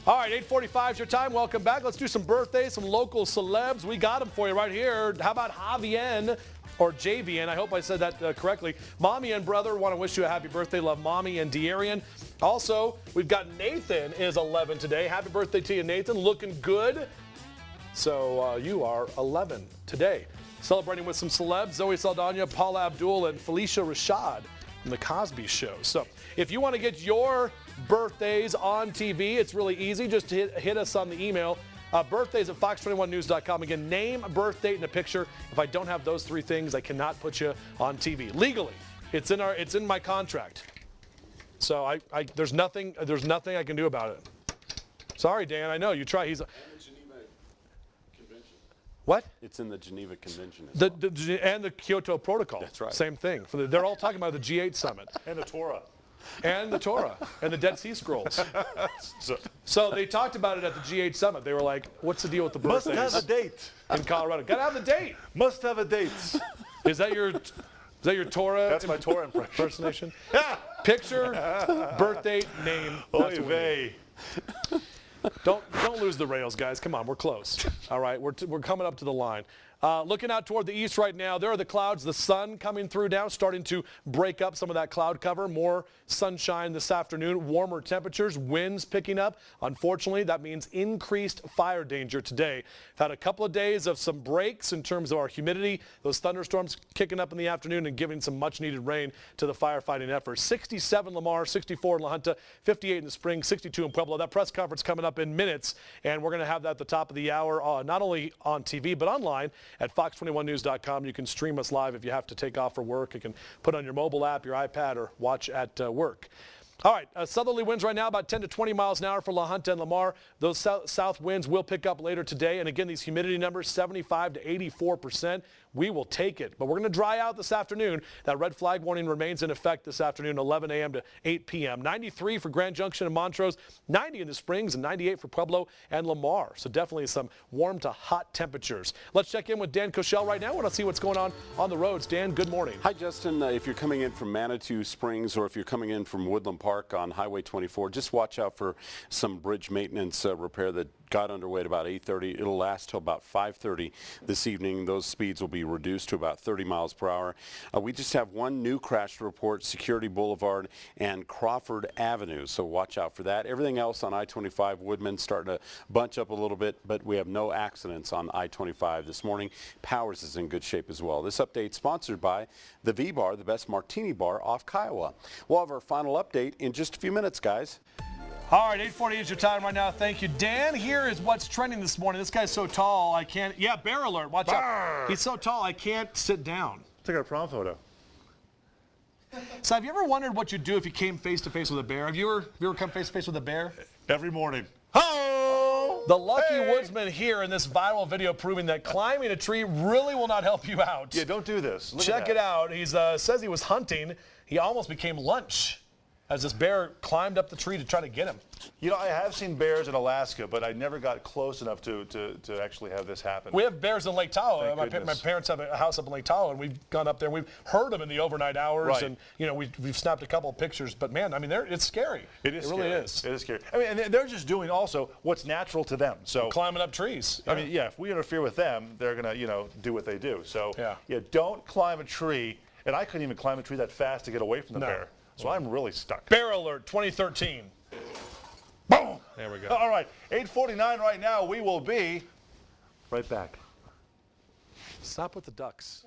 All right, 8:45 is your time. Welcome back. Let's do some birthdays, some local celebs. We got them for you right here. How about Javier, or JVN? I hope I said that correctly. Mommy and brother want to wish you a happy birthday. Love, Mommy and Dearian. Also, we've got Nathan is 11 today. Happy birthday to you, Nathan. Looking good. So you are 11 today. Celebrating with some celebs, Zoe Saldana, Paula Abdul, and Felicia Rashad from The Cosby Show. So if you want to get your birthdays on TV, it's really easy. Just hit us on the email. Birthdays at fox21news.com. Again, name, birth date, and a picture. If I don't have those three things, I cannot put you on TV. Legally, it's in my contract. So there's nothing I can do about it. Sorry, Dan. I know you try. What? It's in the Geneva Convention as well. And the Kyoto Protocol. That's right. Same thing. They're all talking about the G8 summit. And the Torah. And the Torah. And the Dead Sea Scrolls. So they talked about it at the G8 summit. They were like, what's the deal with the birthdays? Must have a date. In Colorado. Gotta have the date. Must have a date. Is that your Torah? That's my Torah impersonation. Picture, birth date, name. Oy vey. Don't lose the rails, guys. Come on, we're close. All right, we're coming up to the line. Looking out toward the east right now, there are the clouds, the sun coming through now, starting to break up some of that cloud cover. More sunshine this afternoon, warmer temperatures, winds picking up. Unfortunately, that means increased fire danger today. We've had a couple of days of some breaks in terms of our humidity. Those thunderstorms kicking up in the afternoon and giving some much needed rain to the firefighting effort. 67 Lamar, 64 in La Junta, 58 in the Spring, 62 in Pueblo. That press conference coming up in minutes, and we're going to have that at the top of the hour, not only on TV but online at fox21news.com. You can stream us live if you have to take off for work. You can put on your mobile app, your iPad, or watch at work. All right, southerly winds right now about 10 to 20 miles an hour for La Junta and Lamar. Those south winds will pick up later today. And again, these humidity numbers, 75 to 84%. We will take it. But we're going to dry out this afternoon. That red flag warning remains in effect this afternoon, 11 a.m. to 8 p.m. 93 for Grand Junction and Montrose, 90 in the Springs, and 98 for Pueblo and Lamar. So definitely some warm to hot temperatures. Let's check in with Dan Koshel right now. I want to see what's going on the roads. Dan, good morning. Hi, Justin. If you're coming in from Manitou Springs or if you're coming in from Woodland Park on Highway 24, just watch out for some bridge maintenance repair that got underway at about 8:30. It'll last till about 5:30 this evening. Those speeds will be reduced to about 30 miles per hour. We just have one new crash to report, Security Boulevard and Crawford Avenue, so watch out for that. Everything else on I-25 Woodman starting to bunch up a little bit, but we have no accidents on I-25 this morning. Powers is in good shape as well. This update sponsored by the V-Bar, the best martini bar off Kiowa. We'll have our final update in just a few minutes, guys. All right, 8:40 is your time right now. Thank you, Dan. Here is what's trending this morning. This guy's so tall, I can't. Yeah, bear alert. Watch out. He's so tall, I can't sit down. Take our prom photo. So, have you ever wondered what you'd do if you came face to face with a bear? Have you ever come face to face with a bear? Every morning. Oh! The lucky woodsman here in this viral video proving that climbing a tree really will not help you out. Yeah, don't do this. Check it out. He says he was hunting. He almost became lunch as this bear climbed up the tree to try to get him. You know, I have seen bears in Alaska, but I never got close enough to actually have this happen. We have bears in Lake Tahoe. My goodness. parents have a house up in Lake Tahoe, and we've gone up there. And we've heard them in the overnight hours, Right. and we've snapped a couple of pictures. But man, I mean, it's scary. It is. It really scary. is. It is scary. I mean, and they're just doing also what's natural to them. So Climbing up trees. I mean, yeah, if we interfere with them, they're gonna, do what they do. So Yeah. don't climb a tree. And I couldn't even climb a tree that fast to get away from the No. bear. So I'm really stuck. Bear alert 2013. Boom! There we go. All right, 8:49 right now. We will be right back. Stop with the ducks.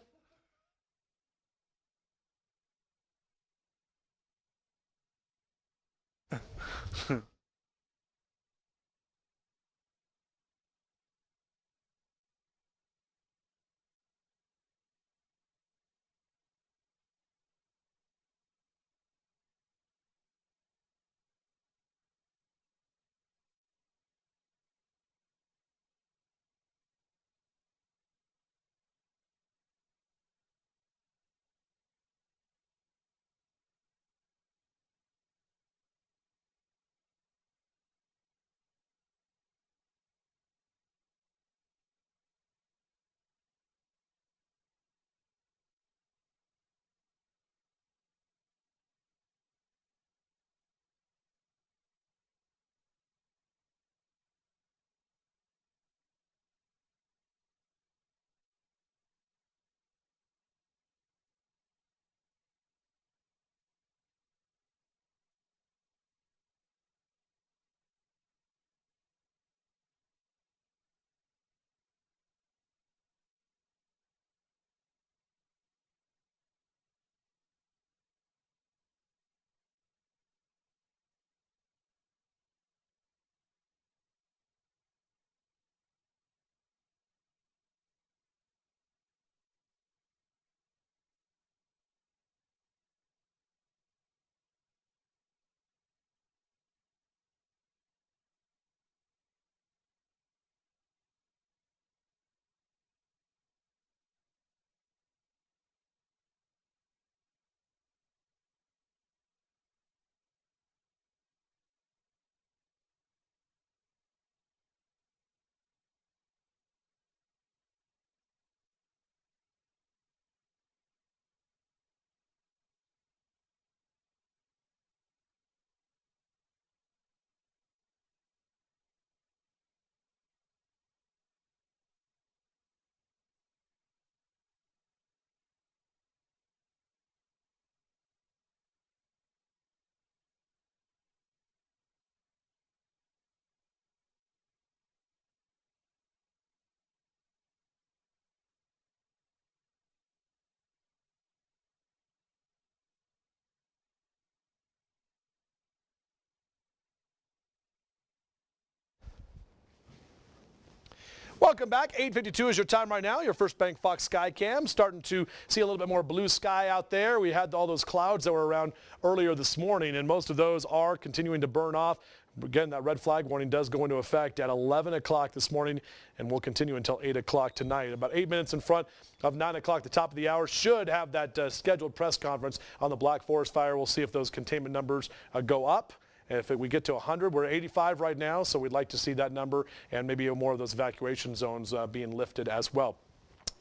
Welcome back. 8:52 is your time right now. Your First Bank Fox Skycam. Starting to see a little bit more blue sky out there. We had all those clouds that were around earlier this morning, and most of those are continuing to burn off. Again, that red flag warning does go into effect at 11 o'clock this morning and will continue until 8 o'clock tonight. About 8 minutes in front of 9 o'clock, the top of the hour, should have that scheduled press conference on the Black Forest fire. We'll see if those containment numbers go up. And if we get to 100, we're at 85 right now, so we'd like to see that number and maybe more of those evacuation zones being lifted as well.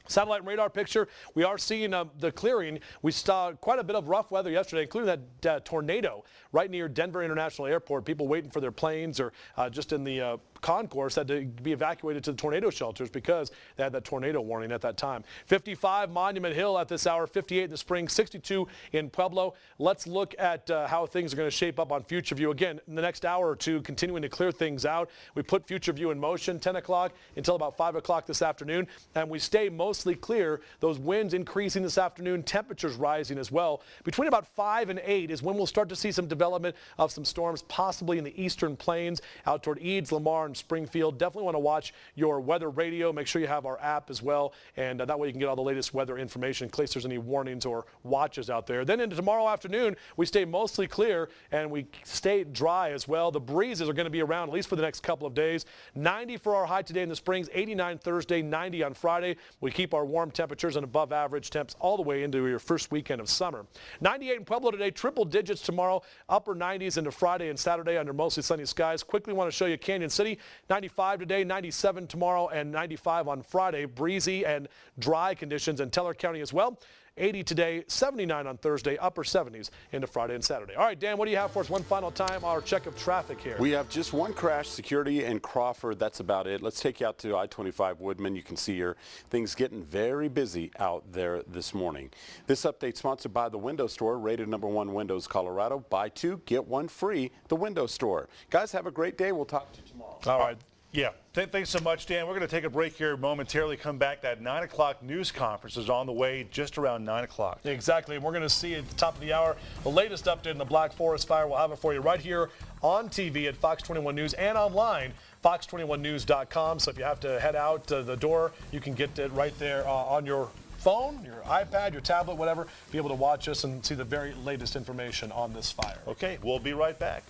Satellite and radar picture, we are seeing the clearing. We saw quite a bit of rough weather yesterday, including that tornado right near Denver International Airport. People waiting for their planes or just in the concourse had to be evacuated to the tornado shelters because they had that tornado warning at that time. 55 Monument Hill at this hour, 58 in the spring, 62 in Pueblo. Let's look at how things are going to shape up on Future View. Again, in the next hour or two, continuing to clear things out. We put Future View in motion 10 o'clock until about 5 o'clock this afternoon, and we stay mostly clear. Those winds increasing this afternoon, temperatures rising as well. Between about 5 and 8 is when we'll start to see some development of some storms, possibly in the eastern plains out toward Eads, Lamar, and Springfield. Definitely want to watch your weather radio. Make sure you have our app as well, and that way you can get all the latest weather information in case there's any warnings or watches out there. Then into tomorrow afternoon, we stay mostly clear and we stay dry as well. The breezes are going to be around at least for the next couple of days. 90 for our high today in the Springs, 89 Thursday, 90 on Friday. We keep our warm temperatures and above average temps all the way into your first weekend of summer. 98 in Pueblo today, triple digits tomorrow, upper 90s into Friday and Saturday under mostly sunny skies. Quickly want to show you Canyon City, 95 today, 97 tomorrow, and 95 on Friday. Breezy and dry conditions in Teller County as well. 80 today, 79 on Thursday, upper 70s into Friday and Saturday. All right, Dan, what do you have for us one final time, our check of traffic here? We have just one crash, Security and Crawford. That's about it. Let's take you out to I-25 Woodman. You can see here things getting very busy out there this morning. This update sponsored by the Window Store, rated #1 Windows Colorado. Buy 2, get 1 free, the Window Store. Guys, have a great day. We'll talk to you tomorrow. All right. Yeah, thanks so much, Dan. We're going to take a break here momentarily, come back. That 9 o'clock news conference is on the way just around 9 o'clock. Exactly. And we're going to see at the top of the hour the latest update in the Black Forest fire. We'll have it for you right here on TV at Fox 21 News and online, fox21news.com. So if you have to head out the door, you can get it right there on your phone, your iPad, your tablet, whatever, be able to watch us and see the very latest information on this fire. Okay, we'll be right back.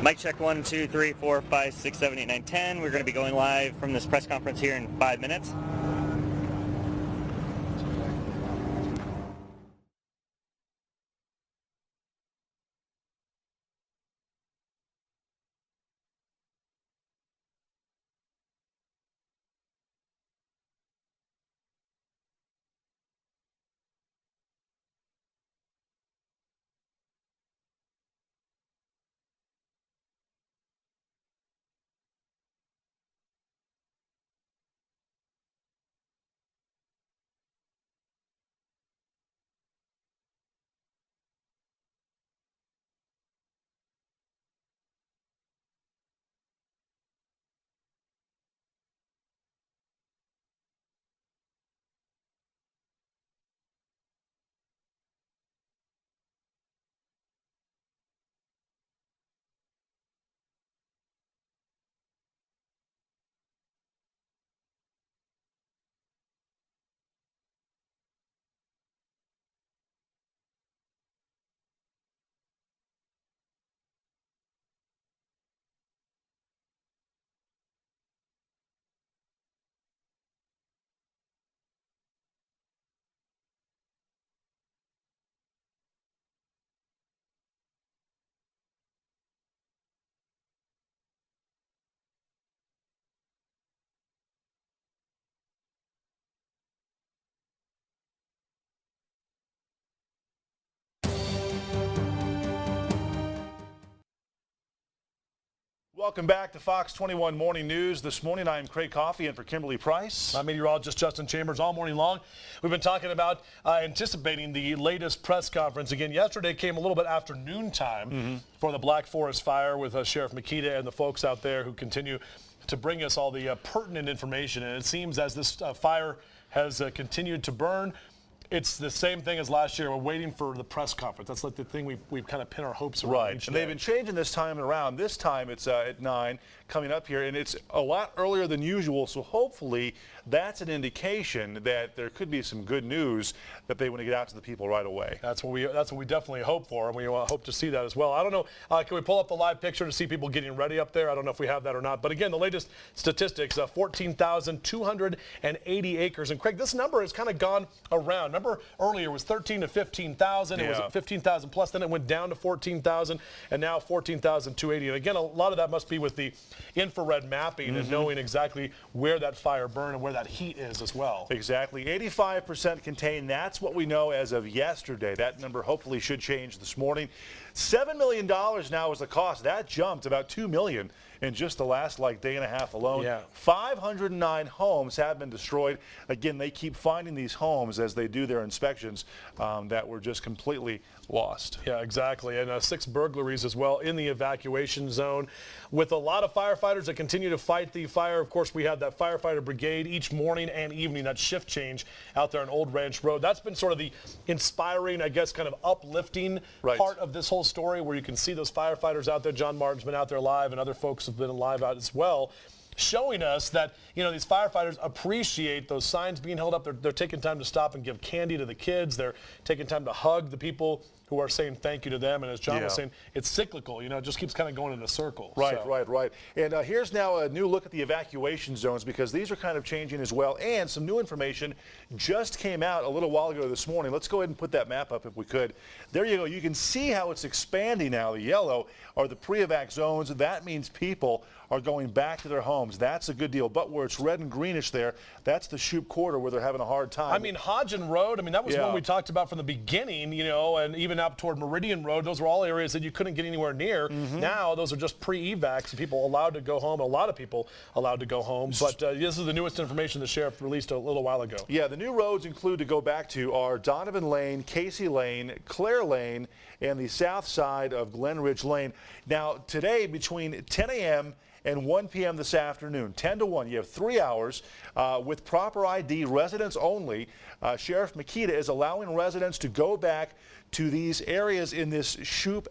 Mic check 1, 2, 3, 4, 5, 6, 7, 8, 9, 10. We're going to be going live from this press conference here in 5 minutes. Welcome back to Fox 21 Morning News. This morning, I'm Craig Coffey in for Kimberly Price. I'm meteorologist Justin Chambers. All morning long, we've been talking about anticipating the latest press conference. Again, yesterday came a little bit after noontime for the Black Forest fire with Sheriff Makita and the folks out there who continue to bring us all the pertinent information. And it seems as this fire has continued to burn, it's the same thing as last year. We're waiting for the press conference. That's like the thing we kind of pin our hopes around. Right, and they've been changing this time around. This time it's at 9 coming up here, and it's a lot earlier than usual, so hopefully that's an indication that there could be some good news that they want to get out to the people right away. That's what we definitely hope for, and we hope to see that as well. I don't know, can we pull up the live picture to see people getting ready up there? I don't know if we have that or not, but again, the latest statistics, 14,280 acres. And Craig, this number has kind of gone around. Remember earlier it was 13 to 15,000. It was at 15,000 plus, then it went down to 14,000, and now 14,280. And again, a lot of that must be with the infrared mapping and knowing exactly where that fire burned and where that heat is as well. Exactly. 85% contained. That's what we know as of yesterday. That number hopefully should change this morning. $7 million now is the cost. That jumped about $2 million in just the last day and a half alone. 509 homes have been destroyed. Again, they keep finding these homes as they do their inspections that were just completely lost. Yeah, exactly. And 6 burglaries as well in the evacuation zone. With a lot of firefighters that continue to fight the fire, of course, we have that firefighter brigade each morning and evening, that shift change out there on Old Ranch Road. That's been sort of the inspiring, I guess, kind of uplifting part of this whole story, where you can see those firefighters out there. John Martin's been out there live, and other folks have been live out as well, showing us that, you know, these firefighters appreciate those signs being held up. They're taking time to stop and give candy to the kids. They're taking time to hug the people who are saying thank you to them. And as John was saying, it's cyclical. You know, it just keeps kind of going in a circle. Right. And here's now a new look at the evacuation zones, because these are kind of changing as well. And some new information just came out a little while ago this morning. Let's go ahead and put that map up if we could. There you go. You can see how it's expanding now. The yellow are the pre-evac zones. That means people are going back to their homes. That's a good deal. But where it's red and greenish there, that's the Shoup corridor where they're having a hard time. I mean, Hodgen Road, I mean, that was one we talked about from the beginning, you know, and even up toward Meridian Road, those were all areas that you couldn't get anywhere near. Now, those are just pre-evacs, and people allowed to go home, a lot of people allowed to go home. But this is the newest information the sheriff released a little while ago. Yeah, the new roads include to go back to are Donovan Lane, Casey Lane, Claire Lane, and the south side of Glen Ridge Lane. Now, today, between 10 a.m. and 1 p.m. this afternoon, 10 to 1. You have 3 hours with proper ID, residents only. Sheriff Makita is allowing residents to go back to these areas in this Shoup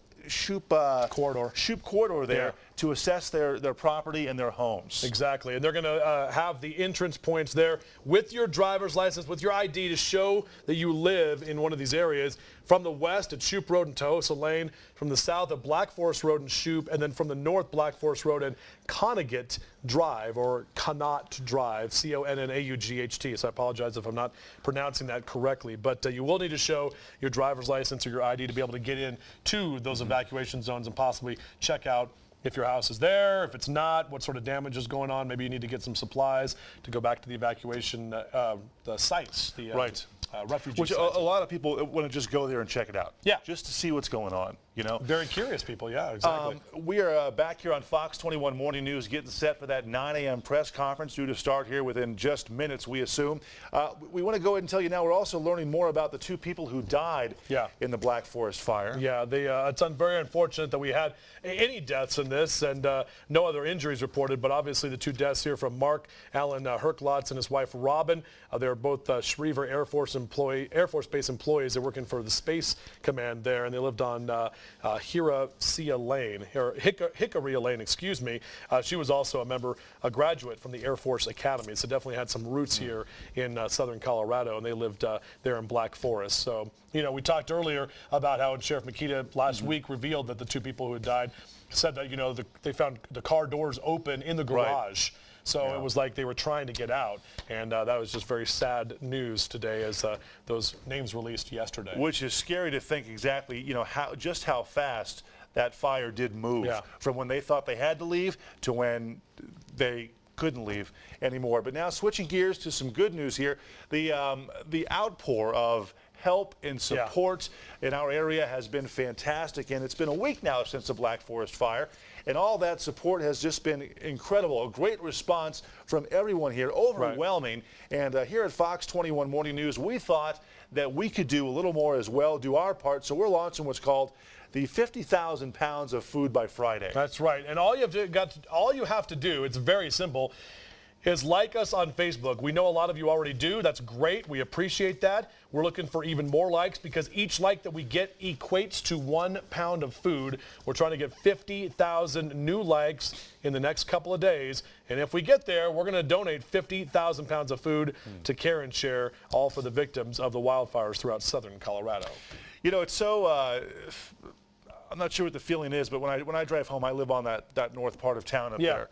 corridor there to assess their property and their homes. Exactly, and they're going to have the entrance points there with your driver's license, with your ID to show that you live in one of these areas. From the west at Shoup Road and Tahosa Lane, from the south at Black Forest Road and Shoup, and then from the north Black Forest Road and Conneaut Drive, or Connaught Drive, C-O-N-N-A-U-G-H-T. So I apologize if I'm not pronouncing that correctly, but you will need to show your driver's license or your ID to be able to get in to those evacuation zones and possibly check out if your house is there, if it's not, what sort of damage is going on. Maybe you need to get some supplies to go back to the evacuation the sites, the refugee sites. A lot of people want to just go there and check it out. Yeah. Just to see what's going on, you know. Very curious people, yeah, exactly. We are back here on Fox 21 Morning News, getting set for that 9 a.m. press conference due to start here within just minutes, we assume. We want to go ahead and tell you now, we're also learning more about the 2 people who died in the Black Forest fire. Yeah, it's very unfortunate that we had any deaths in this, and no other injuries reported, but obviously the 2 deaths here from Mark Allen Herklotz and his wife Robin. They're both Schriever Air Force Base employees. They're working for the Space Command there, and they lived on Hickory Lane, excuse me. She was also a graduate from the Air Force Academy, so definitely had some roots here in southern Colorado, and they lived there in Black Forest. So, you know, we talked earlier about how Sheriff Makita last week revealed that the 2 people who had died said that, you know, they found the car doors open in the garage. So it was like they were trying to get out, and that was just very sad news today as those names released yesterday. Which is scary to think exactly, you know, how fast that fire did move from when they thought they had to leave to when they couldn't leave anymore. But now switching gears to some good news here, the outpour of help and support in our area has been fantastic, and it's been a week now since the Black Forest fire, and all that support has just been incredible. A great response from everyone here, overwhelming. And here at Fox 21 Morning News, we thought that we could do a little more as well, do our part. So we're launching what's called the 50,000 pounds of food by Friday. That's right. And all you have to do, it's very simple, is like us on Facebook. We know a lot of you already do. That's great. We appreciate that. We're looking for even more likes because each like that we get equates to 1 pound of food. We're trying to get 50,000 new likes in the next couple of days. And if we get there, we're going to donate 50,000 pounds of food to Care and Share, all for the victims of the wildfires throughout southern Colorado. You know, it's so, I'm not sure what the feeling is, but when I drive home, I live on that north part of town up there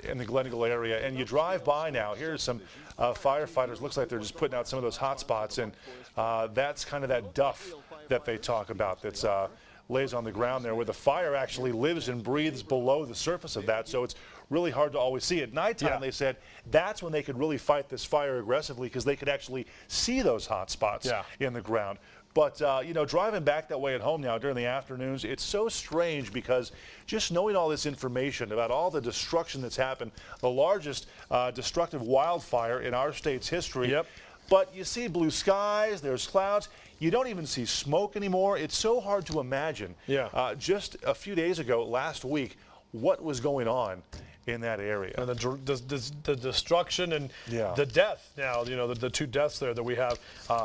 in the Glen Eagle area. And you drive by now, here's some firefighters. Looks like they're just putting out some of those hot spots. And that's kind of that duff that they talk about that's lays on the ground there, where the fire actually lives and breathes below the surface of that. So it's really hard to always see. At nighttime, they said that's when they could really fight this fire aggressively because they could actually see those hot spots in the ground. But, you know, driving back that way at home now during the afternoons, it's so strange because just knowing all this information about all the destruction that's happened, the largest destructive wildfire in our state's history. But you see blue skies, there's clouds. You don't even see smoke anymore. It's so hard to imagine. Just a few days ago, last week, what was going on in that area. And the destruction and the death now, you know, the 2 deaths there that we have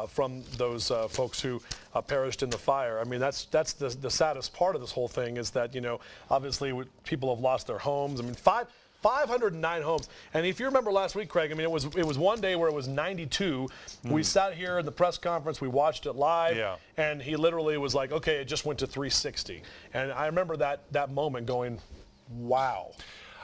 from those folks who perished in the fire. I mean, that's the saddest part of this whole thing is that, you know, obviously people have lost their homes. I mean, 509 homes. And if you remember last week, Craig, I mean, it was one day where it was 92. We sat here in the press conference, we watched it live, and he literally was like, okay, it just went to 360. And I remember that moment going, wow.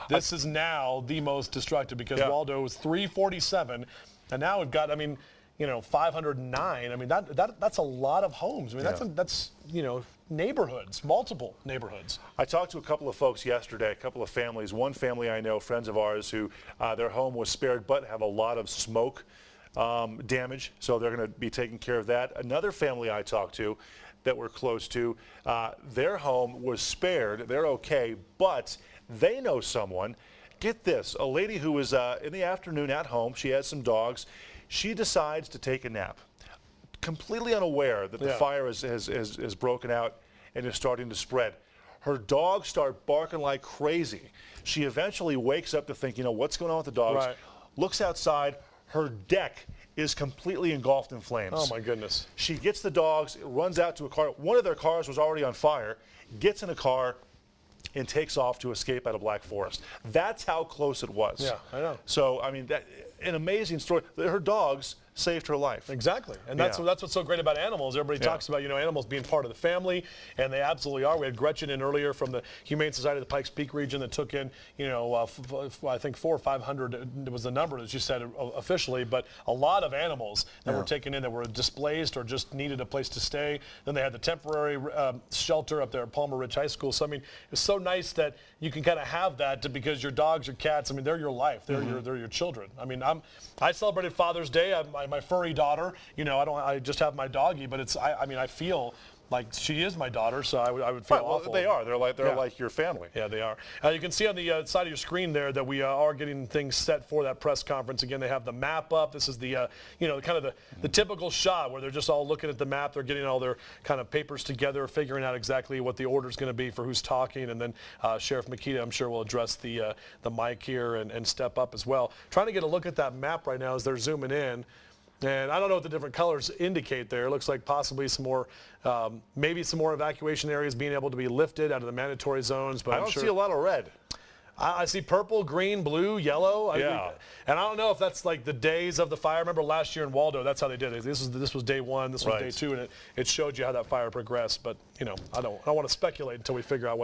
This is now the most destructive because Waldo was 347, and now we've got, I mean, you know, 509. I mean, that's a lot of homes. I mean, that's you know, neighborhoods, multiple neighborhoods. I talked to a couple of folks yesterday, a couple of families. One family I know, friends of ours, who their home was spared but have a lot of smoke damage, so they're going to be taking care of that. Another family I talked to that we're close to, their home was spared. They're okay, but they know someone, get this, a lady who was in the afternoon at home, she has some dogs, she decides to take a nap, completely unaware that the fire has broken out and is starting to spread. Her dogs start barking like crazy. She eventually wakes up to think, you know, what's going on with the dogs, looks outside, her deck is completely engulfed in flames. Oh my goodness. She gets the dogs, runs out to a car. One of their cars was already on fire, gets in a car, and takes off to escape out of Black Forest. That's how close it was. Yeah, I know. So, I mean, an amazing story. Her dogs saved her life. Exactly. And that's what's so great about animals. Everybody talks about, you know, animals being part of the family, and they absolutely are. We had Gretchen in earlier from the Humane Society of the Pikes Peak region that took in, you know, I think 400 or 500 was the number, as you said officially, but a lot of animals that were taken in that were displaced or just needed a place to stay. Then they had the temporary shelter up there at Palmer Ridge High School. So, I mean, it's so nice that you can kind of have that because your dogs or cats, I mean, they're your life. They're your children. I mean, I celebrated Father's Day. My furry daughter, you know, I just have my doggie, but I mean, I feel like she is my daughter, so I would feel awful. They are. They're like your family. Yeah, they are. You can see on the side of your screen there that we are getting things set for that press conference. Again, they have the map up. This is the, you know, kind of the typical shot where they're just all looking at the map. They're getting all their kind of papers together, figuring out exactly what the order is going to be for who's talking, and then Sheriff Makita, I'm sure, will address the mic here and step up as well. Trying to get a look at that map right now as they're zooming in. And I don't know what the different colors indicate there. It looks like possibly some more, maybe some more evacuation areas being able to be lifted out of the mandatory zones. But I don't see a lot of red. I see purple, green, blue, yellow. And I don't know if that's like the days of the fire. I remember last year in Waldo, that's how they did it. This was day 1, this was day 2, and it showed you how that fire progressed. But, you know, I don't want to speculate until we figure out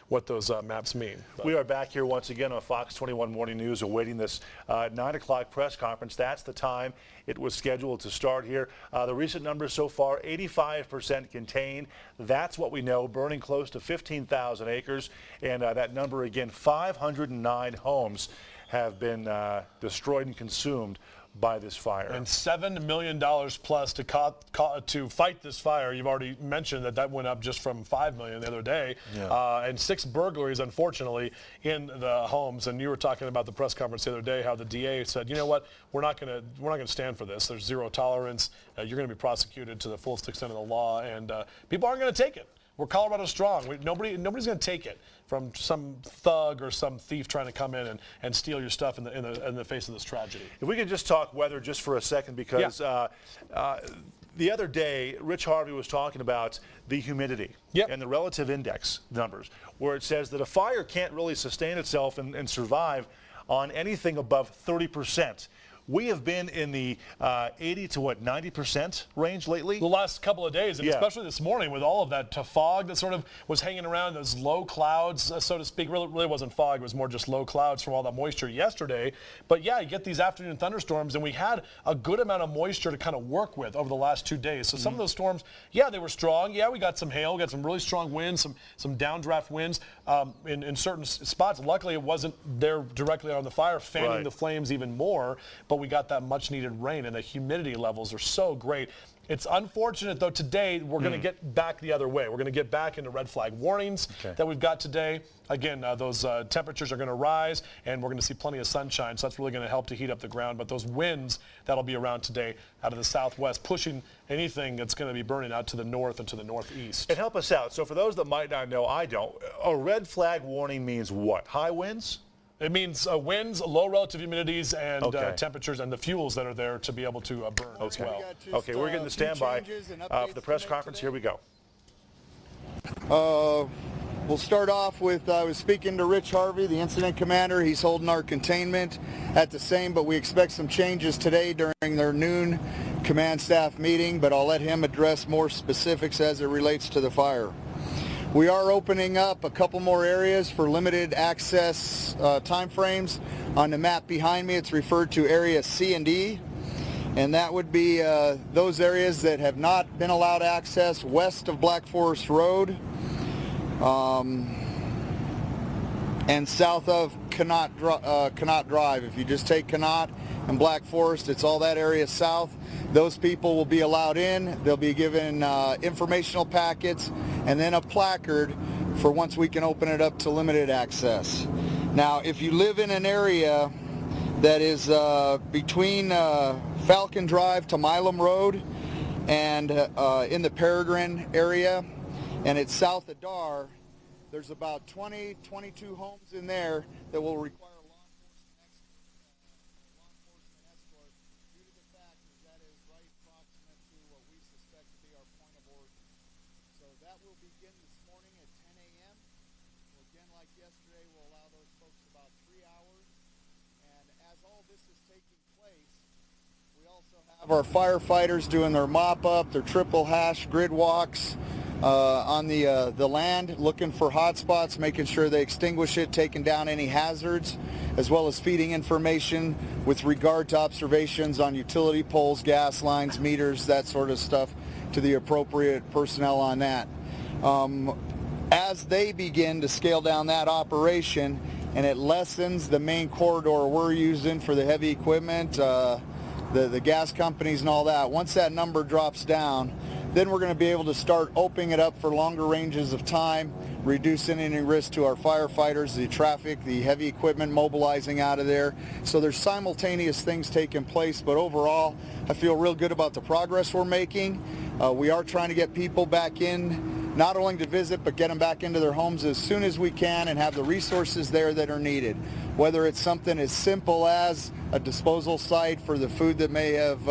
what those maps mean. But we are back here once again on Fox 21 Morning News awaiting this 9 o'clock press conference. That's the time it was scheduled to start here. The recent numbers so far, 85% contained. That's what we know, burning close to 15,000 acres. And that number again, 509 homes have been destroyed and consumed by this fire. And $7 million plus to fight this fire. You've already mentioned that went up just from $5 million the other day. Yeah. And 6 burglaries, unfortunately, in the homes. And you were talking about the press conference the other day, how the DA said, you know what, we're not going to stand for this. There's zero tolerance. You're going to be prosecuted to the fullest extent of the law, and people aren't going to take it. We're Colorado strong. Nobody's going to take it from some thug or some thief trying to come in and steal your stuff in the face of this tragedy. If we could just talk weather just for a second, because the other day, Rich Harvey was talking about the humidity and the relative index numbers, where it says that a fire can't really sustain itself and survive on anything above 30%. We have been in the 80 to 90% range lately. The last couple of days, and especially this morning with all of that fog that sort of was hanging around, those low clouds, so to speak. Really wasn't fog, it was more just low clouds from all that moisture yesterday. But yeah, you get these afternoon thunderstorms, and we had a good amount of moisture to kind of work with over the last 2 days. So some of those storms, they were strong. Yeah, we got some hail, we got some really strong winds, some downdraft winds in certain spots. Luckily, it wasn't there directly on the fire, fanning the flames even more. But we got that much needed rain, and the humidity levels are so great. It's unfortunate, though, today we're going to get back the other way. We're going to get back into red flag warnings that we've got today. Again, those temperatures are going to rise, and we're going to see plenty of sunshine, so that's really going to help to heat up the ground. But those winds that'll be around today out of the southwest, pushing anything that's going to be burning out to the north and to the northeast. And help us out. So for those that might not know, I don't, a red flag warning means what? High winds? It means winds, low relative humidities, and temperatures, and the fuels that are there to be able to burn as well. Okay, we're getting the standby for the press conference. Here we go. We'll start off with, I was speaking to Rich Harvey, the incident commander. He's holding our containment at the same, but we expect some changes today during their noon command staff meeting, but I'll let him address more specifics as it relates to the fire. We are opening up a couple more areas for limited access time frames. On the map behind me, it's referred to area C and D, and that would be those areas that have not been allowed access west of Black Forest Road and south of Connaught Drive. If you just take Connaught and Black Forest, it's all that area south. Those people will be allowed in. They'll be given informational packets and then a placard for once we can open it up to limited access. Now, if you live in an area that is between Falcon Drive to Milam Road and in the Peregrine area, and it's south of Dar, there's about 22 homes in there that will require our firefighters doing their mop-up, their triple hash grid walks on the land, looking for hot spots, making sure they extinguish it, taking down any hazards, as well as feeding information with regard to observations on utility poles, gas lines, meters, that sort of stuff to the appropriate personnel on that. As they begin to scale down that operation, and it lessens the main corridor we're using for the heavy equipment, the gas companies and all that, once that number drops down, then we're going to be able to start opening it up for longer ranges of time, reducing any risk to our firefighters, the traffic, the heavy equipment mobilizing out of there. So there's simultaneous things taking place, but overall, I feel real good about the progress we're making. We are trying to get people back in, not only to visit, but get them back into their homes as soon as we can and have the resources there that are needed. Whether it's something as simple as a disposal site for the food that may have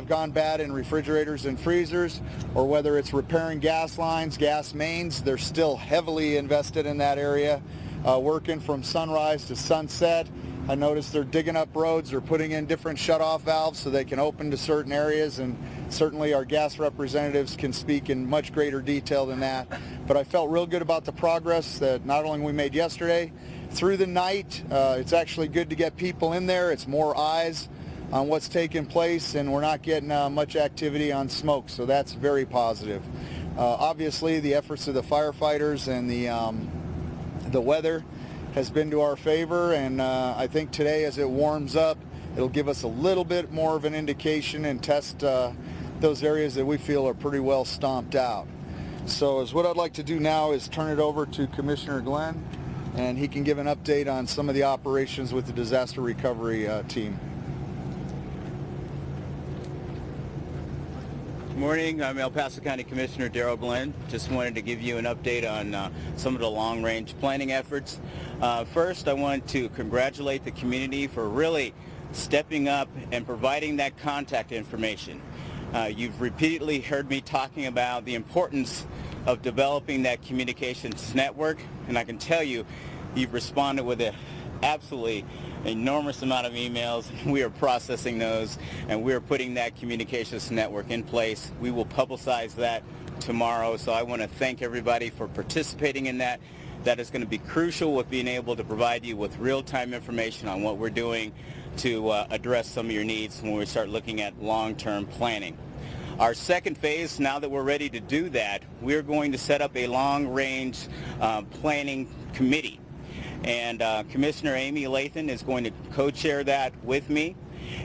gone bad in refrigerators and freezers, or whether it's repairing gas lines, gas mains. They're still heavily invested in that area, working from sunrise to sunset. I noticed they're digging up roads, they're putting in different shut-off valves so they can open to certain areas, and certainly our gas representatives can speak in much greater detail than that. But I felt real good about the progress that not only we made yesterday, through the night. It's actually good to get people in there. It's more eyes on what's taking place, and we're not getting much activity on smoke, so that's very positive. Obviously, the efforts of the firefighters and the weather has been to our favor, and I think today, as it warms up, It'll give us a little bit more of an indication and test those areas that we feel are pretty well stomped out. So what I'd like to do now is turn it over to Commissioner Glenn, and he can give an update on some of the operations with the disaster recovery team. Good morning. I'm El Paso County Commissioner Darrell Glenn. Just wanted to give you an update on some of the long-range planning efforts. First, I want to congratulate the community for really stepping up and providing that contact information. You've repeatedly heard me talking about the importance of developing that communications network, and I can tell you, you've responded with an absolutely enormous amount of emails. We are processing those, and we are putting that communications network in place. We will publicize that tomorrow, so I want to thank everybody for participating in that. That is going to be crucial with being able to provide you with real-time information on what we're doing to address some of your needs when we start looking at long-term planning. Our second phase, now that we're ready to do that, we're going to set up a long-range planning committee. And Commissioner Amy Lathan is going to co-chair that with me.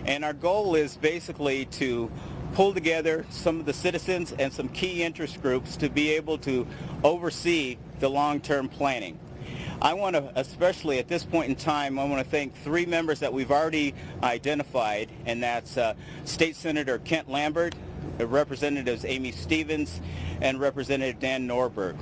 And our goal is basically to pull together some of the citizens and some key interest groups to be able to oversee the long-term planning. I want to, especially at this point in time, I want to thank three members that we've already identified, and that's State Senator Kent Lambert, Representatives Amy Stevens, and Representative Dan Norberg.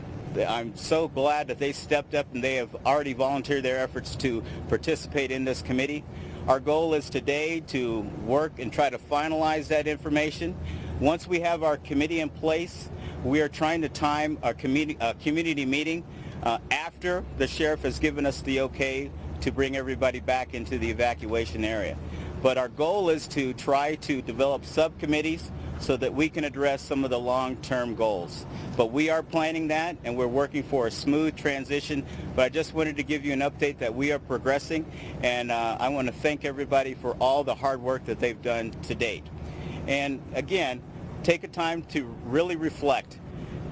I'm so glad that they stepped up and they have already volunteered their efforts to participate in this committee. Our goal is today to work and try to finalize that information. Once we have our committee in place, we are trying to time a community meeting after the sheriff has given us the okay to bring everybody back into the evacuation area. But our goal is to try to develop subcommittees so that we can address some of the long-term goals. But we are planning that, and we're working for a smooth transition. But I just wanted to give you an update that we are progressing, and I want to thank everybody for all the hard work that they've done to date. And again, take a time to really reflect.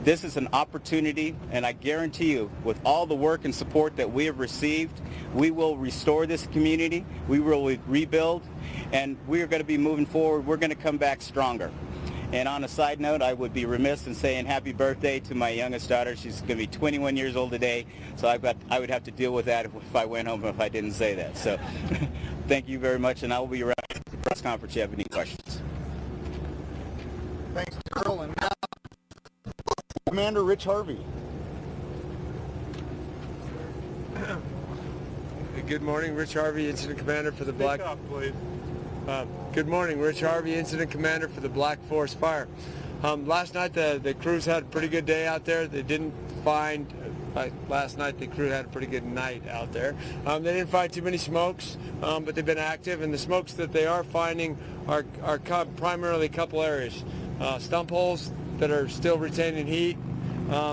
This is an opportunity, and I guarantee you, with all the work and support that we have received, we will restore this community, we will rebuild, and we are going to be moving forward. We're going to come back stronger. And on a side note, I would be remiss in saying happy birthday to my youngest daughter. She's going to be 21 years old today, so I would have to deal with that if I went home if I didn't say that. So thank you very much, and I will be around at the press conference if you have any questions. Thanks, Darrell. And now, Commander Rich Harvey. Good morning, Rich Harvey, Incident Commander for the Black. Good morning, Rich Harvey, Incident Commander for the Black Forest Fire. Last night the crews had a pretty good day out there. They didn't find. Last night the crew had a pretty good night out there. They didn't find too many smokes, but they've been active, and the smokes that they are finding are primarily a couple areas. Stump holes that are still retaining heat,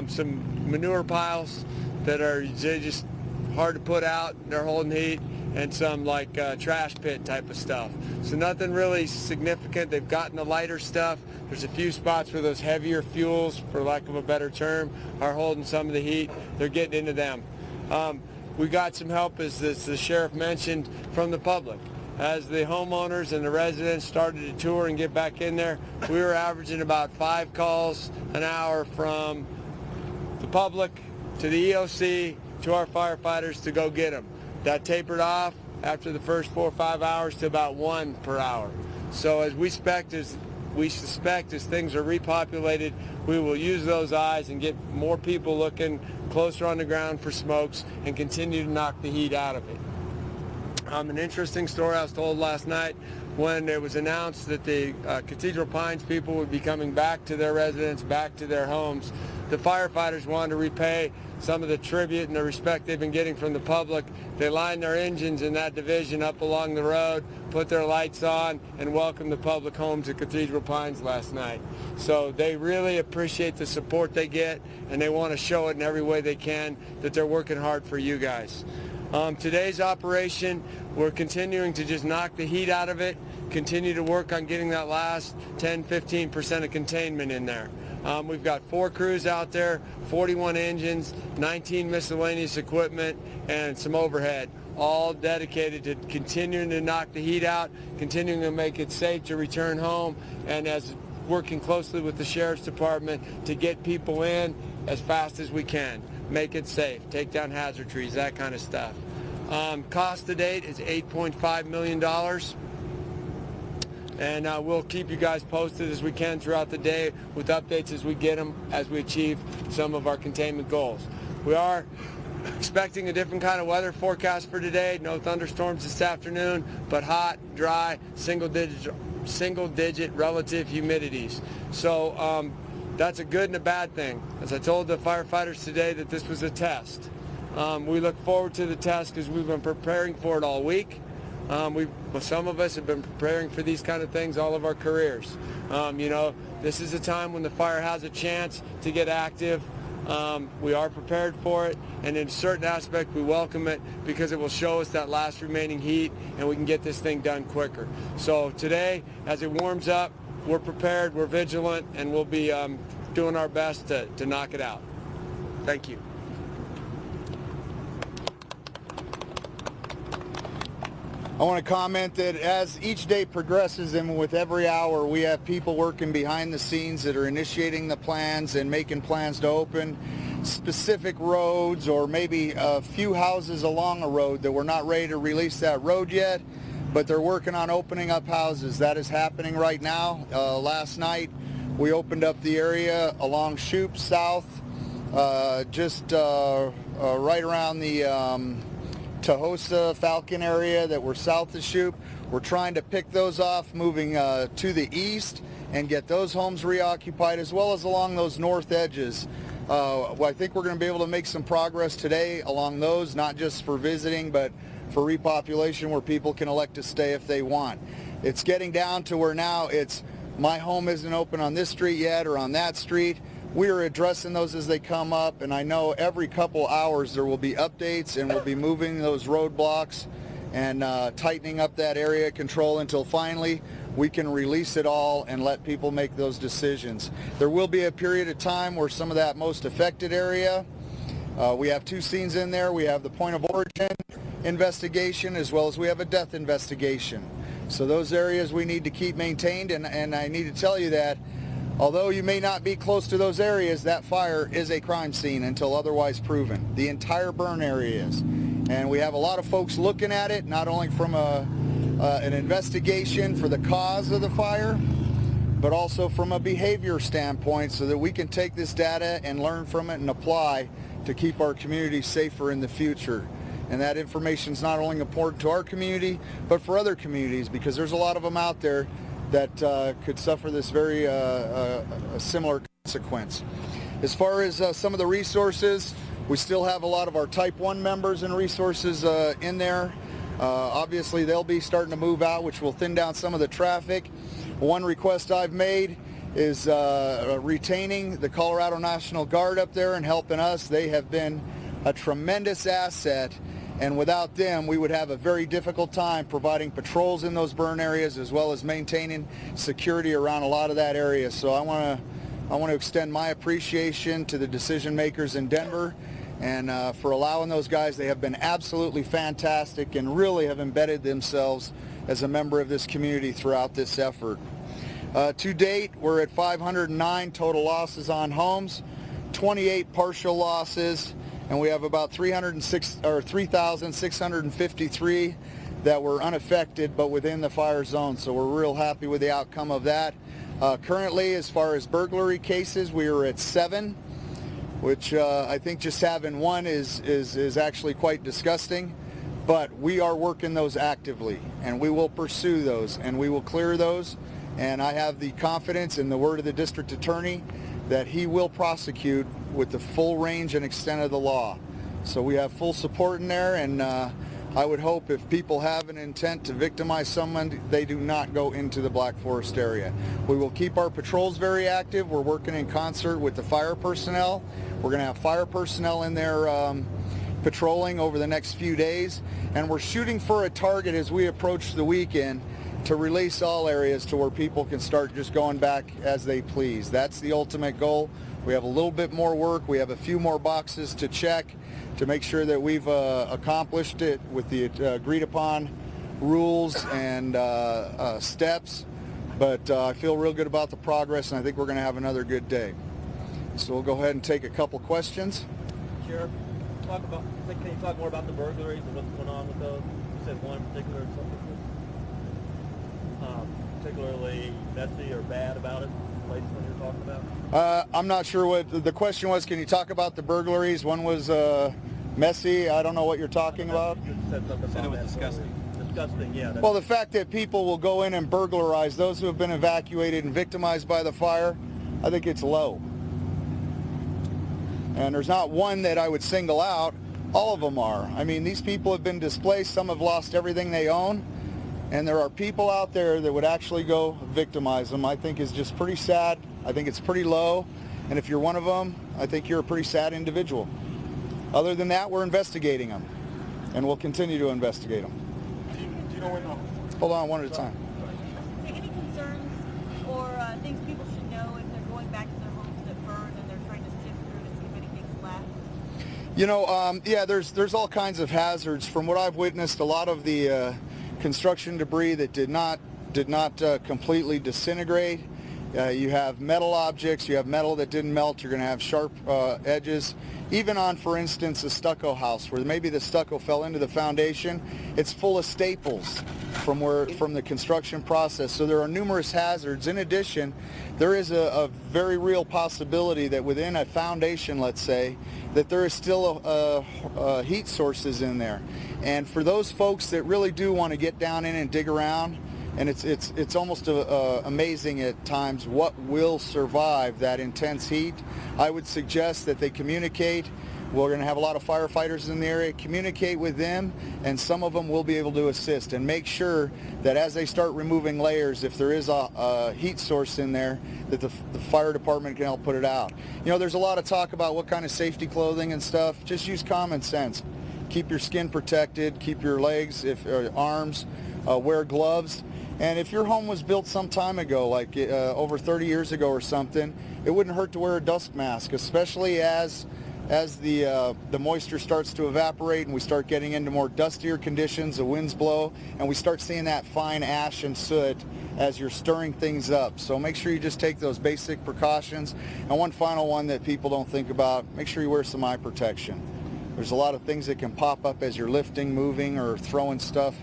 some manure piles that are just hard to put out, they're holding heat, and some like trash pit type of stuff. So nothing really significant. They've gotten the lighter stuff. There's a few spots where those heavier fuels, for lack of a better term, are holding some of the heat. They're getting into them. We got some help, as the sheriff mentioned, from the public. As the homeowners and the residents started to tour and get back in there, we were averaging about 5 calls an hour from the public to the EOC to our firefighters to go get them. That tapered off after the first 4 or 5 hours to about 1 per hour. So as we suspect as things are repopulated, we will use those eyes and get more people looking closer on the ground for smokes and continue to knock the heat out of it. An interesting story I was told last night when it was announced that the Cathedral Pines people would be coming back to their residence, back to their homes. The firefighters wanted to repay some of the tribute and the respect they've been getting from the public. They lined their engines in that division up along the road, put their lights on, and welcomed the public home to Cathedral Pines last night. So they really appreciate the support they get, and they want to show it in every way they can that they're working hard for you guys. Today's operation, we're continuing to just knock the heat out of it, continue to work on getting that last 10-15% of containment in there. We've got 4 crews out there, 41 engines, 19 miscellaneous equipment, and some overhead. all dedicated to continuing to knock the heat out, continuing to make it safe to return home, and as working closely with the Sheriff's Department to get people in as fast as we can. Make it safe, take down hazard trees, that kind of stuff. Cost to date is $8.5 million. And we'll keep you guys posted as we can throughout the day with updates as we get them, as we achieve some of our containment goals. We are expecting a different kind of weather forecast for today. No thunderstorms this afternoon, but hot, dry, single-digit relative humidities. So that's a good and a bad thing. As I told the firefighters today that this was a test. We look forward to the test because we've been preparing for it all week. Some of us have been preparing for these kind of things all of our careers. You know, this is a time when the fire has a chance to get active. We are prepared for it, and in a certain aspect we welcome it because it will show us that last remaining heat and we can get this thing done quicker. So today, as it warms up, we're prepared, we're vigilant, and we'll be doing our best to knock it out. Thank you. I want to comment that as each day progresses and with every hour, we have people working behind the scenes that are initiating the plans and making plans to open specific roads or maybe a few houses along a road that we're not ready to release that road yet, but they're working on opening up houses. That is happening right now. Last night we opened up the area along Shoup South, just right around the Tahosa, Falcon area that were south of Shoup. We're trying to pick those off, moving to the east and get those homes reoccupied, as well as along those north edges. I think we're going to be able to make some progress today along those, not just for visiting, but for repopulation where people can elect to stay if they want. It's getting down to where now it's my home isn't open on this street yet or on that street. We are addressing those as they come up, and I know every couple hours there will be updates, and we'll be moving those roadblocks and tightening up that area control until finally we can release it all and let people make those decisions. There will be a period of time where some of that most affected area, we have two scenes in there. We have the point of origin investigation as well as we have a death investigation. So those areas we need to keep maintained, and I need to tell you that although you may not be close to those areas, that fire is a crime scene until otherwise proven. The entire burn area is. And we have a lot of folks looking at it, not only from an investigation for the cause of the fire, but also from a behavior standpoint so that we can take this data and learn from it and apply to keep our community safer in the future. And that information is not only important to our community, but for other communities, because there's a lot of them out there that could suffer this very similar consequence. As far as some of the resources, we still have a lot of our Type 1 members and resources in there. Obviously, they'll be starting to move out, which will thin down some of the traffic. One request I've made is retaining the Colorado National Guard up there and helping us. They have been a tremendous asset, and without them we would have a very difficult time providing patrols in those burn areas as well as maintaining security around a lot of that area. So I want to extend my appreciation to the decision makers in Denver and for allowing those guys. They have been absolutely fantastic and really have embedded themselves as a member of this community throughout this effort. To date, we're at 509 total losses on homes, 28 partial losses, and we have about 3,653 that were unaffected but within the fire zone. So we're real happy with the outcome of that. Currently, as far as burglary cases, we are at 7, which I think just having one is actually quite disgusting. But we are working those actively, and we will pursue those, and we will clear those. And I have the confidence in the word of the district attorney that he will prosecute with the full range and extent of the law. So we have full support in there, and I would hope if people have an intent to victimize someone, they do not go into the Black Forest area. We will keep our patrols very active. We're working in concert with the fire personnel. We're going to have fire personnel in there patrolling over the next few days, and we're shooting for a target as we approach the weekend to release all areas to where people can start just going back as they please. That's the ultimate goal. We have a little bit more work. We have a few more boxes to check to make sure that we've accomplished it with the agreed upon rules and steps. But I feel real good about the progress, and I think we're going to have another good day. So we'll go ahead and take a couple questions. Sheriff, can you talk more about the burglaries and what's going on with those? You said one in particular or something particularly messy or bad about it, the place when you're talking about? I'm not sure what the question was. Can you talk about the burglaries? One was messy. I don't know what you're talking about. You said something about Said it was that disgusting. Disgusting, yeah. Well, the fact that people will go in and burglarize those who have been evacuated and victimized by the fire, I think it's low. And there's not one that I would single out. All of them are. I mean, these people have been displaced. Some have lost everything they own. And there are people out there that would actually go victimize them. I think is just pretty sad. I think it's pretty low. And if you're one of them, I think you're a pretty sad individual. Other than that, we're investigating them. And we'll continue to investigate them. Do you know when the... Hold on, one at a time. Any concerns or things people should know if they're going back to their homes that burned and they're trying to sift through to see if anything's left? You know, yeah, there's all kinds of hazards. From what I've witnessed, a lot of the construction debris that did not completely disintegrate. You have metal objects, you have metal that didn't melt, you're going to have sharp edges. Even on, for instance, a stucco house where maybe the stucco fell into the foundation, it's full of staples from the construction process. So there are numerous hazards. In addition, there is a very real possibility that within a foundation, let's say, that there is still heat sources in there. And for those folks that really do want to get down in and dig around, and it's almost amazing at times what will survive that intense heat. I would suggest that they communicate. We're going to have a lot of firefighters in the area. Communicate with them, and some of them will be able to assist. And make sure that as they start removing layers, if there is a heat source in there, that the fire department can help put it out. You know, there's a lot of talk about what kind of safety clothing and stuff. Just use common sense. Keep your skin protected. Keep your legs, arms. Wear gloves. And if your home was built some time ago, like over 30 years ago or something, it wouldn't hurt to wear a dust mask, especially as the moisture starts to evaporate and we start getting into more dustier conditions, the winds blow, and we start seeing that fine ash and soot as you're stirring things up. So make sure you just take those basic precautions. And one final one that people don't think about, make sure you wear some eye protection. There's a lot of things that can pop up as you're lifting, moving, or throwing stuff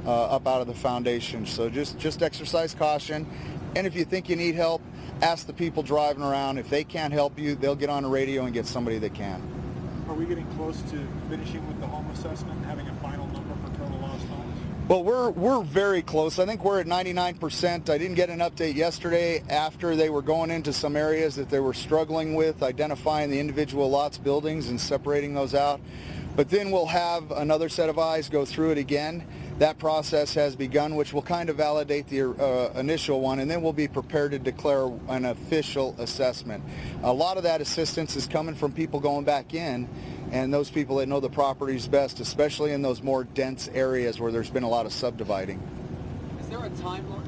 up out of the foundation. So just exercise caution. And if you think you need help, ask the people driving around. If they can't help you, they'll get on the radio and get somebody that can. Are we getting close to finishing with the home assessment and having a final number for total lost homes? Well, we're very close. I think we're at 99%. I didn't get an update yesterday after they were going into some areas that they were struggling with, identifying the individual lots, buildings, and separating those out. But then we'll have another set of eyes go through it again. That process has begun, which will kind of validate the initial one, and then we'll be prepared to declare an official assessment. A lot of that assistance is coming from people going back in, and those people that know the properties best, especially in those more dense areas where there's been a lot of subdividing. Is there a timeline?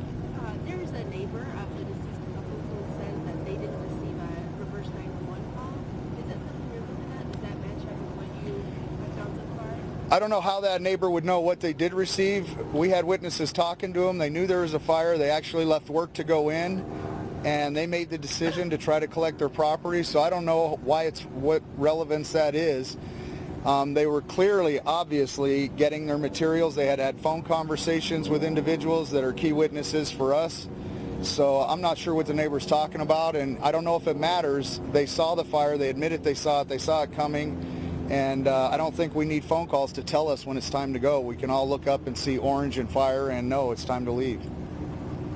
There is a neighbor of the deceased couple who says that they didn't receive a reverse 911 call. Is that something you're looking at? Does that match up with what you have found so far? I don't know how that neighbor would know what they did receive. We had witnesses talking to them. They knew there was a fire. They actually left work to go in, and they made the decision to try to collect their property. So I don't know what relevance that is. They were clearly, obviously, getting their materials. They had phone conversations with individuals that are key witnesses for us. So I'm not sure what the neighbor's talking about, and I don't know if it matters. They saw the fire. They admitted they saw it coming. And I don't think we need phone calls to tell us when it's time to go. We can all look up and see orange and fire and know it's time to leave.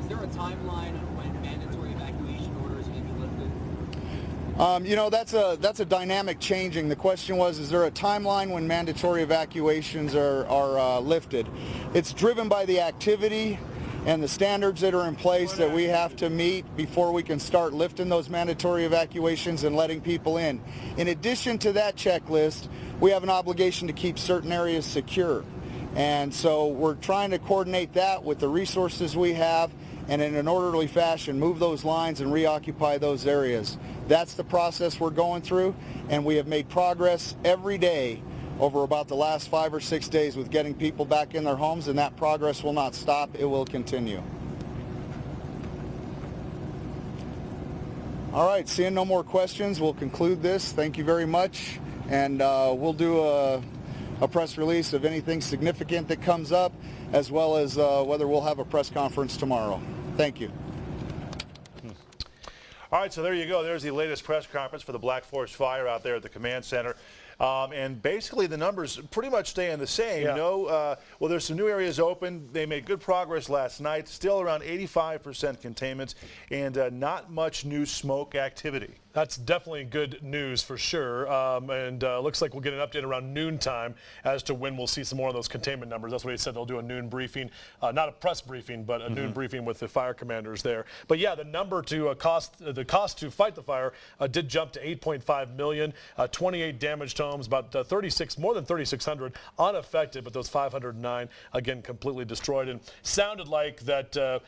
Is there a timeline on when mandatory evacuation orders may be lifted? You know, that's a dynamic changing. The question was, is there a timeline when mandatory evacuations are lifted? It's driven by the activity and the standards that are in place that we have to meet before we can start lifting those mandatory evacuations and letting people in. In addition to that checklist, we have an obligation to keep certain areas secure. And so we're trying to coordinate that with the resources we have and in an orderly fashion move those lines and reoccupy those areas. That's the process we're going through, and we have made progress every day over about the last 5 or 6 days with getting people back in their homes, and that progress will not stop. It will continue. All right, seeing no more questions, we'll conclude this. Thank you very much, and we'll do a press release of anything significant that comes up, as well as whether we'll have a press conference tomorrow. Thank you. All right, so there you go. There's the latest press conference for the Black Forest Fire out there at the command center. And basically the numbers pretty much staying the same. Yeah. Well, there's some new areas open. They made good progress last night. Still around 85% containment, and not much new smoke activity. That's definitely good news for sure, and looks like we'll get an update around noontime as to when we'll see some more of those containment numbers. That's what he said. They'll do a noon briefing, not a press briefing, but a noon briefing with the fire commanders there. But yeah, the number to the cost to fight the fire did jump to $8.5 million, 28 damaged homes, about more than 3,600 unaffected, but those 509 again completely destroyed. And sounded like that.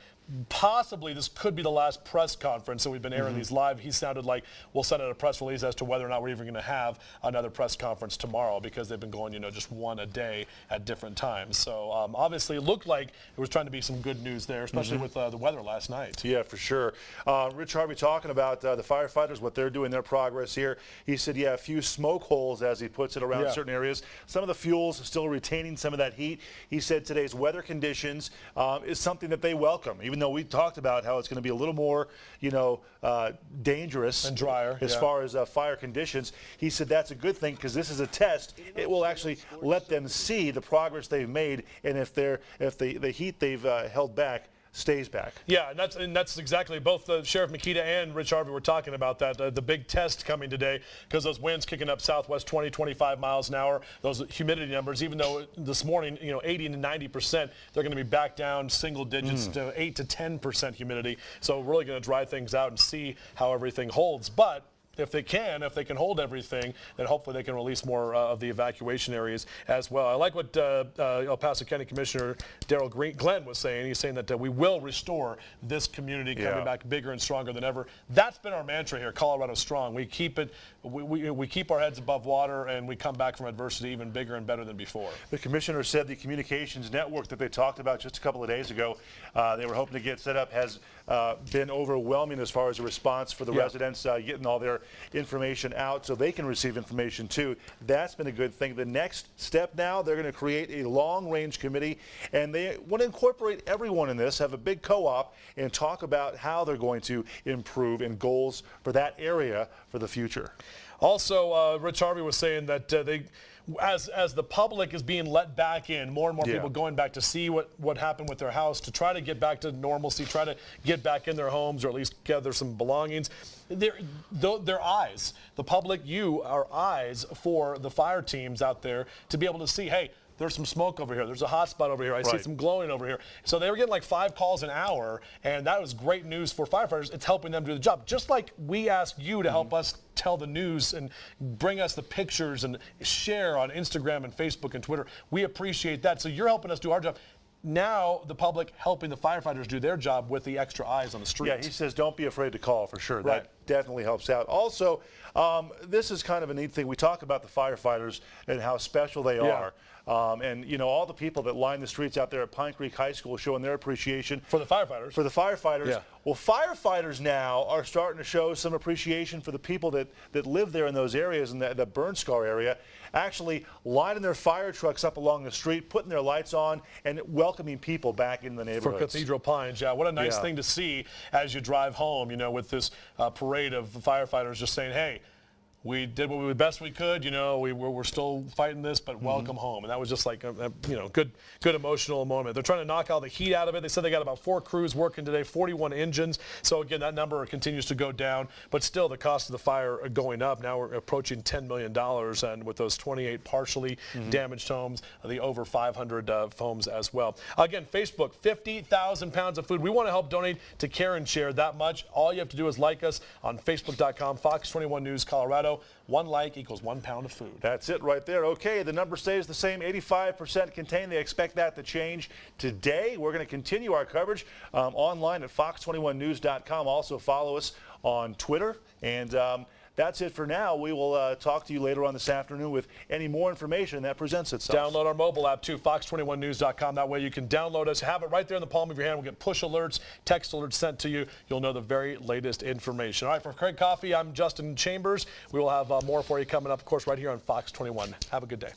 Possibly this could be the last press conference, so we've been airing these live. He sounded like we'll send out a press release as to whether or not we're even going to have another press conference tomorrow, because they've been going, just one a day at different times. So obviously it looked like there was trying to be some good news there, especially with the weather last night. Yeah, for sure. Rich Harvey talking about the firefighters, what they're doing, their progress here. He said, yeah, a few smoke holes, as he puts it, around certain areas. Some of the fuels are still retaining some of that heat. He said today's weather conditions is something that they welcome, even though we talked about how it's going to be a little more, dangerous and drier as far as fire conditions. He said that's a good thing, because this is a test. It will actually let them see the progress they've made, and if the heat they've held back stays back. Yeah, and that's exactly, both Sheriff Makita and Rich Harvey were talking about that, the big test coming today, because those winds kicking up southwest 20, 25 miles an hour, those humidity numbers, even though this morning, 80 to 90%, they're going to be back down single digits to 8 to 10% humidity. So we're really going to dry things out and see how everything holds. But if they can hold everything, then hopefully they can release more of the evacuation areas as well. I like what El Paso County Commissioner Daryl Glenn was saying. He's saying that we will restore this community coming back bigger and stronger than ever. That's been our mantra here, Colorado Strong. We keep it, we keep our heads above water, and we come back from adversity even bigger and better than before. The commissioner said the communications network that they talked about just a couple of days ago, they were hoping to get set up, has been overwhelming as far as the response for the residents, getting all their information out so they can receive information too. That's been a good thing. The next step now, they're going to create a long-range committee, and they want to incorporate everyone in this, have a big co-op, and talk about how they're going to improve and goals for that area for the future. Also, Rich Harvey was saying that as the public is being let back in, more and more people going back to see what happened with their house, to try to get back to normalcy, try to get back in their homes, or at least gather some belongings. Their eyes, the public, you are eyes for the fire teams out there to be able to see, hey, there's some smoke over here. There's a hot spot over here. I see some glowing over here. So they were getting like 5 calls an hour, and that was great news for firefighters. It's helping them do the job. Just like we ask you to help us tell the news and bring us the pictures and share on Instagram and Facebook and Twitter. We appreciate that. So you're helping us do our job. Now the public helping the firefighters do their job with the extra eyes on the street. Yeah, he says don't be afraid to call, for sure. That definitely helps out. Also, this is kind of a neat thing. We talk about the firefighters and how special they are. And all the people that line the streets out there at Pine Creek High School showing their appreciation for the firefighters. Well, firefighters now are starting to show some appreciation for the people that live there in those areas, in the burn scar area, actually lining their fire trucks up along the street, putting their lights on, and welcoming people back in the neighborhoods. For Cathedral Pines, what a nice thing to see as you drive home, with this parade of firefighters just saying, hey, we did what we best we could, we're still fighting this, but welcome home. And that was just like a good emotional moment. They're trying to knock all the heat out of it. They said they got about 4 crews working today, 41 engines. So again, that number continues to go down, but still the cost of the fire are going up. Now we're approaching $10 million, and with those 28 partially damaged homes, the over 500 homes as well. Again, Facebook, 50,000 pounds of food. We want to help donate to Care and Share that much. All you have to do is like us on Facebook.com, Fox 21 News Colorado. PASO. 1 like equals 1 pound of food. That's it right there. Okay, the number stays the same, 85% contained. They expect that to change today. We're going to continue our coverage online at fox21news.com. Also follow us on Twitter. And that's it for now. We will talk to you later on this afternoon with any more information that presents itself. Download our mobile app too, fox21news.com. That way you can download us, have it right there in the palm of your hand. We'll get push alerts, text alerts sent to you. You'll know the very latest information. All right, for Craig Coffey, I'm Justin Chambers. We will have more for you coming up, of course, right here on Fox 21. Have a good day.